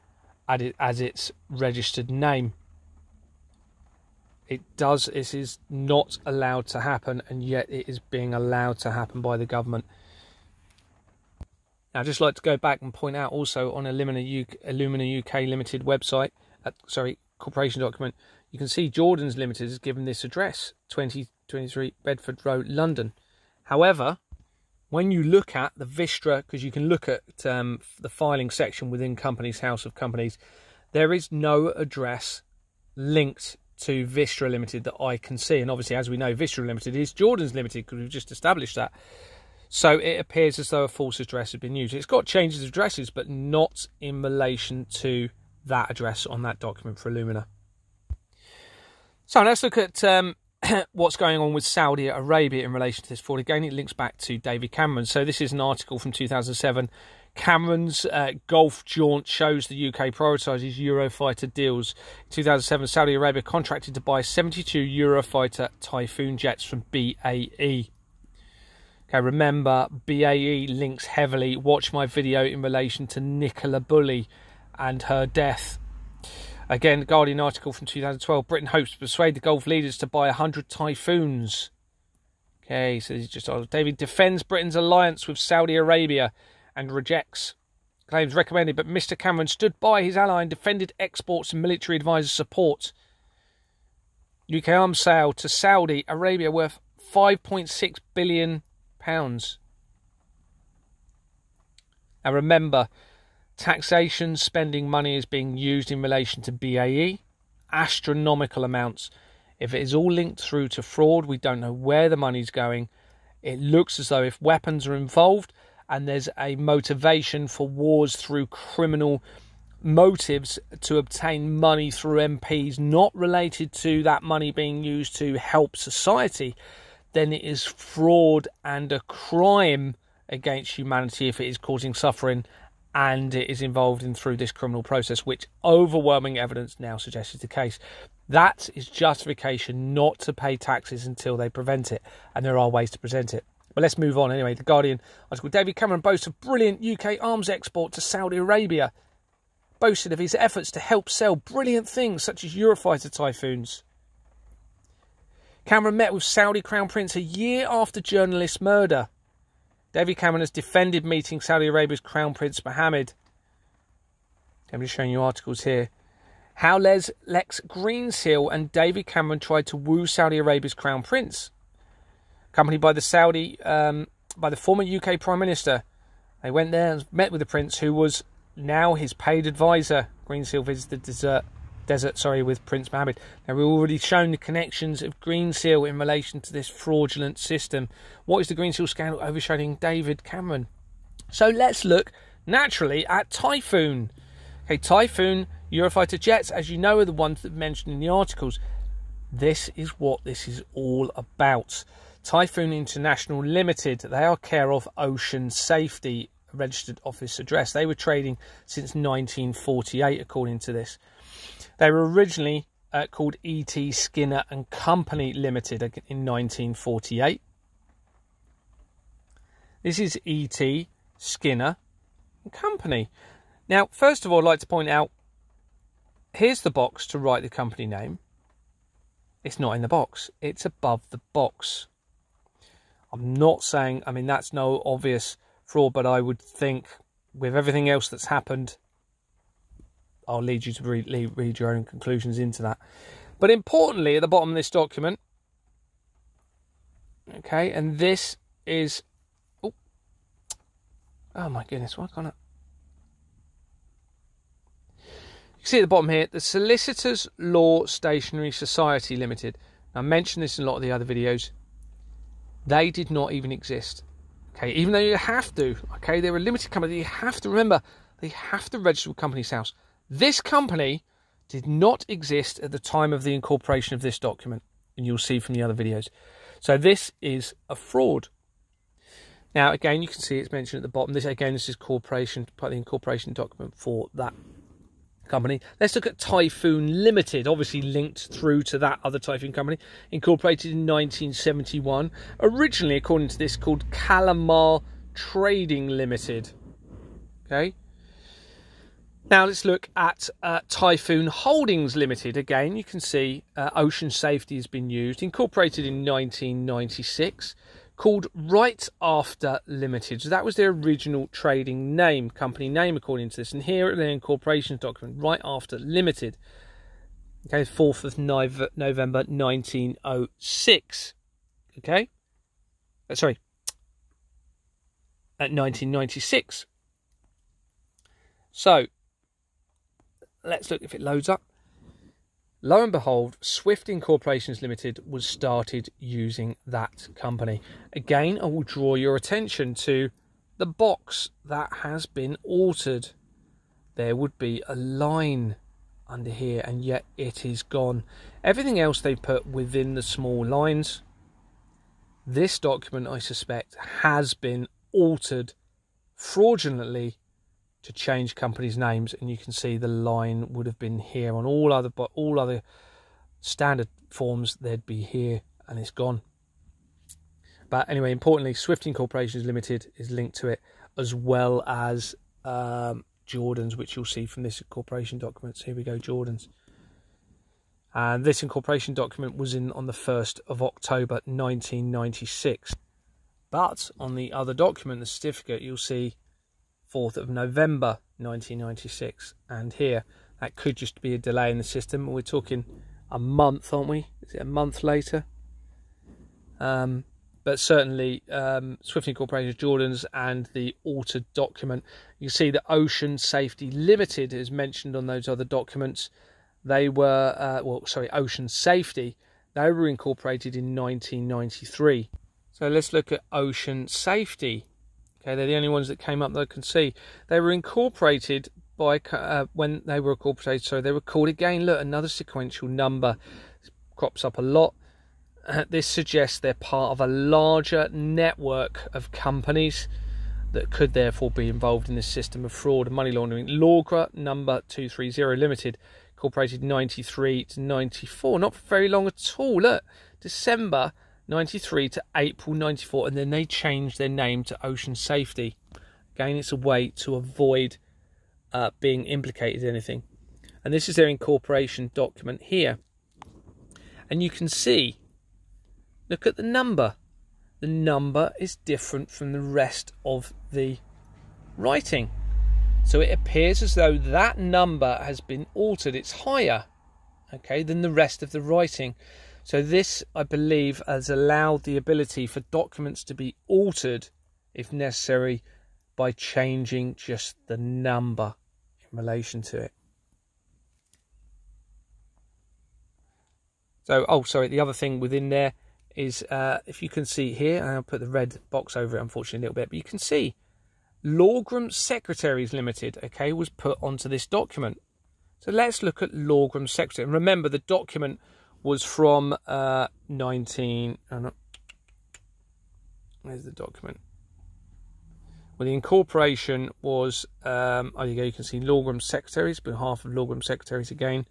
as its registered name. This is not allowed to happen, and yet it is being allowed to happen by the government. Now, I'd just like to go back and point out also on Illumina UK Limited website, corporation document, you can see Jordan's Limited is given this address, 2023 Bedford Road, London. However, when you look at the Vistra, because you can look at the filing section within Companies House of Companies, there is no address linked to Vistra Limited that I can see. And obviously, as we know, Vistra Limited is Jordan's Limited, because we've just established that. So it appears as though a false address has been used. It's got changes of addresses, but not in relation to that address on that document for Illumina. So let's look at what's going on with Saudi Arabia in relation to this fraud. Again, it links back to David Cameron. So this is an article from 2007. Cameron's Gulf jaunt shows the UK prioritises Eurofighter deals. In 2007, Saudi Arabia contracted to buy 72 Eurofighter Typhoon jets from BAE. Okay, remember, BAE links heavily. Watch my video in relation to Nicola Bulley and her death. Again, the Guardian article from 2012. Britain hopes to persuade the Gulf leaders to buy 100 Typhoons. Okay, so he's just David defends Britain's alliance with Saudi Arabia and rejects claims recommended, but Mr. Cameron stood by his ally and defended exports and military advisor support. UK arms sale to Saudi Arabia worth £5.6 billion. Now remember, taxation spending money is being used in relation to BAE. Astronomical amounts. If it is all linked through to fraud, we don't know where the money's going. It looks as though if weapons are involved and there's a motivation for wars through criminal motives to obtain money through MPs not related to that money being used to help society, then it is fraud and a crime against humanity if it is causing suffering and it is involved in through this criminal process, which overwhelming evidence now suggests is the case. That is justification not to pay taxes until they prevent it, and there are ways to present it. But let's move on anyway. The Guardian article, David Cameron boasts of brilliant UK arms export to Saudi Arabia, boasted of his efforts to help sell brilliant things such as Eurofighter Typhoons. Cameron met with Saudi Crown Prince a year after journalist's murder. David Cameron has defended meeting Saudi Arabia's Crown Prince Mohammed. I'm just showing you articles here. How Lex Greensill and David Cameron tried to woo Saudi Arabia's Crown Prince. Accompanied by by the former UK Prime Minister. They went there and met with the Prince, who was now his paid advisor. Greensill visited the desert with Prince Mohammed. Now, we've already shown the connections of Greensill in relation to this fraudulent system. What is the Greensill scandal overshadowing David Cameron? So let's look, naturally, at Typhoon. Okay, Typhoon Eurofighter jets, as you know, are the ones that are mentioned in the articles. This is what this is all about. Typhoon International Limited, they are care of Ocean Safety, registered office address. They were trading since 1948, according to this. They were originally called E.T. Skinner and Company Limited in 1948. This is E.T. Skinner and Company. Now, first of all, I'd like to point out, here's the box to write the company name. It's not in the box. It's above the box. I'm not saying, I mean, that's no obvious fraud, but I would think with everything else that's happened, I'll lead you to read your own conclusions into that. But importantly, at the bottom of this document, okay, and this is, oh my goodness, why can't I? You can see at the bottom here, the Solicitors Law Stationery Society Limited. Now, I mentioned this in a lot of the other videos. They did not even exist. Okay, even though you have to, okay, they're a limited company, you have to remember, they have to register with Companies House. This company did not exist at the time of the incorporation of this document, and you'll see from the other videos. So this is a fraud. Now, again, you can see it's mentioned at the bottom. This is corporation, part of the incorporation document for that company. Let's look at Typhoon Limited, obviously linked through to that other Typhoon company, incorporated in 1971. Originally, according to this, called Calamar Trading Limited. Okay. Now let's look at Typhoon Holdings Limited. Again, you can see Ocean Safety has been used, incorporated in 1996, called Right After Limited. So that was their original trading name, company name, according to this. And here at the incorporation document, Right After Limited. Okay, 4th of November 1906. Okay, sorry, at 1996. So let's look if it loads up. Lo and behold, Swift Incorporations Limited was started using that company. Again, I will draw your attention to the box that has been altered. There would be a line under here, and yet it is gone. Everything else they put within the small lines. This document, I suspect, has been altered fraudulently to change companies' names, and you can see the line would have been here. On all other standard forms, they'd be here, and it's gone. But anyway, importantly, Swift Incorporations Limited is linked to it, as well as Jordan's, which you'll see from this incorporation document. So here we go, Jordan's. And this incorporation document was in on the 1st of October 1996. But on the other document, the certificate, you'll see 4th of November 1996. And here, that could just be a delay in the system. We're talking a month, aren't we? Is it a month later? But certainly Swift Incorporated Jordans and the altered document. You can see that Ocean Safety Limited is mentioned on those other documents. They were, Ocean Safety, they were incorporated in 1993. So let's look at Ocean Safety. Okay, they're the only ones that came up that I can see. They were incorporated by, when they were incorporated, so they were called again, look, another sequential number. This crops up a lot. This suggests they're part of a larger network of companies that could therefore be involved in this system of fraud and money laundering. Logra number 230 Limited, incorporated 93 to 94, not for very long at all. Look, December 93 to April 94, and then they changed their name to Ocean Safety. Again, it's a way to avoid being implicated in anything. And this is their incorporation document here. And you can see, look at the number. The number is different from the rest of the writing. So it appears as though that number has been altered. It's higher, okay, than the rest of the writing. So this, I believe, has allowed the ability for documents to be altered, if necessary, by changing just the number in relation to it. So, the other thing within there is, if you can see here, and I'll put the red box over it, unfortunately, a little bit, but you can see Lawgram Secretaries Limited, okay, was put onto this document. So let's look at Lawgram Secretary. And remember, the document was from where's the document? Well, the incorporation was, there you go, you can see Lawgram Secretaries, behalf of Lawgram Secretaries again.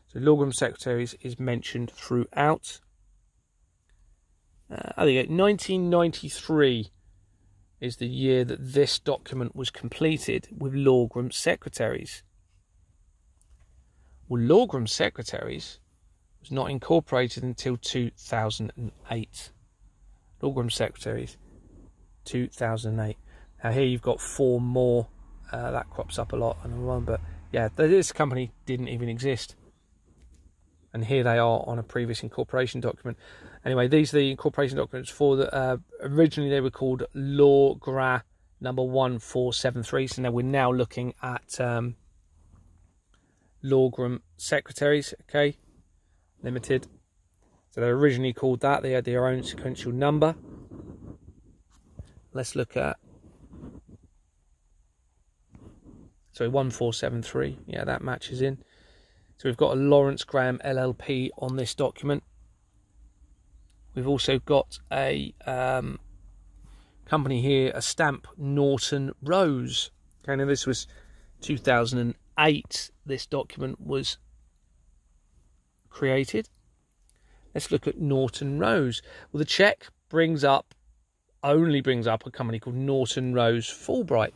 So Lawgram Secretaries is mentioned throughout. There you go, 1993 is the year that this document was completed with Lawgram Secretaries. Well, Lawgram Secretaries was not incorporated until 2008. Lawgram Secretaries, 2008. Now here you've got 4 more. That crops up a lot, but yeah, this company didn't even exist. And here they are on a previous incorporation document. Anyway, these are the incorporation documents for the. Originally, they were called Lawgra number 1473. So now we're now looking at Lawgram Secretaries, okay, Limited. So they're originally called that. They had their own sequential number. Let's look at. Sorry, 1473. Yeah, that matches in. So we've got a Lawrence Graham LLP on this document. We've also got a company here, a stamp, Norton Rose. Okay, now this was 2008. This document was created. Let's look at Norton Rose. Well, the check only brings up a company called Norton Rose Fulbright.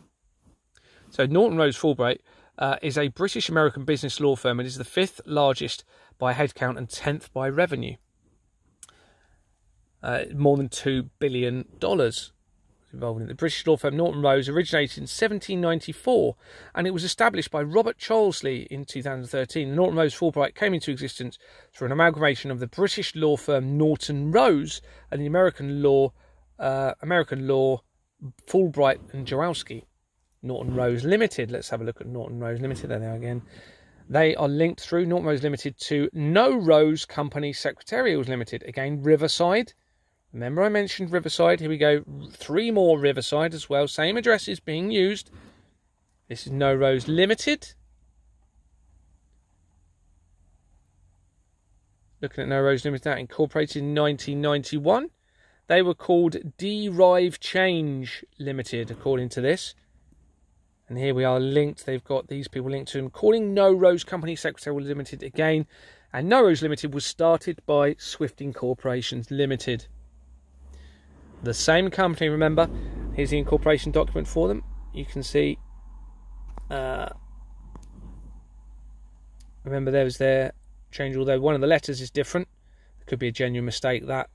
So Norton Rose Fulbright is a British-American business law firm. It is the 5th largest by headcount and 10th by revenue. More than $2 billion involved in it. The British law firm Norton Rose originated in 1794, and it was established by Robert Charlesley in 2013. The Norton Rose Fulbright came into existence through an amalgamation of the British law firm Norton Rose and the American law Fulbright and Jaworski. Norton Rose Limited. Let's have a look at Norton Rose Limited. There they are again. They are linked through Norton Rose Limited to No Rose Company Secretarials Limited. Again, Riverside. Remember I mentioned Riverside. Here we go. 3 more Riverside as well. Same addresses being used. This is No Rose Limited. Looking at No Rose Limited, that incorporated in 1991. They were called Derive Change Limited, according to this. And here we are linked. They've got these people linked to them. Calling No Rose Company Secretarial Limited again. And No Rose Limited was started by Swift Incorporations Limited. The same company, remember. Here's the incorporation document for them. You can see. Remember there was their change, although one of the letters is different. It could be a genuine mistake, that.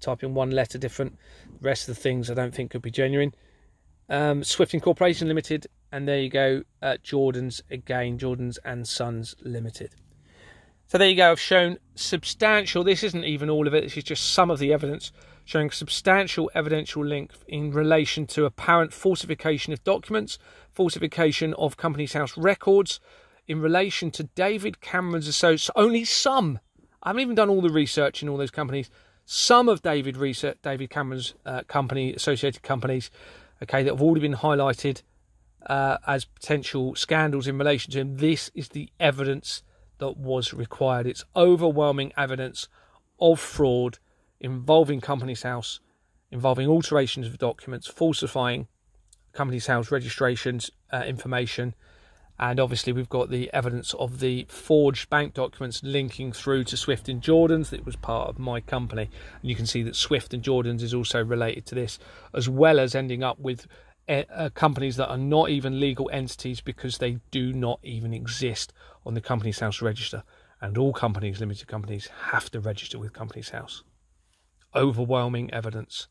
Type in one letter different. The rest of the things I don't think could be genuine. Swift Incorporation Limited, and there you go, Jordans again, Jordans and Sons Limited. So there you go, I've shown substantial, this isn't even all of it, this is just some of the evidence, showing substantial evidential link in relation to apparent falsification of documents, falsification of Companies House records, in relation to David Cameron's associates, only some, I haven't even done all the research in all those companies, some of David Cameron's associated companies, okay, that have already been highlighted as potential scandals in relation to him. This is the evidence that was required. It's overwhelming evidence of fraud involving Companies House, involving alterations of documents, falsifying Companies House registrations, information. And obviously we've got the evidence of the forged bank documents linking through to Swift and Jordans that was part of my company. And you can see that Swift and Jordans is also related to this, as well as ending up with companies that are not even legal entities because they do not even exist on the Companies House register. And all companies, limited companies, have to register with Companies House. Overwhelming evidence.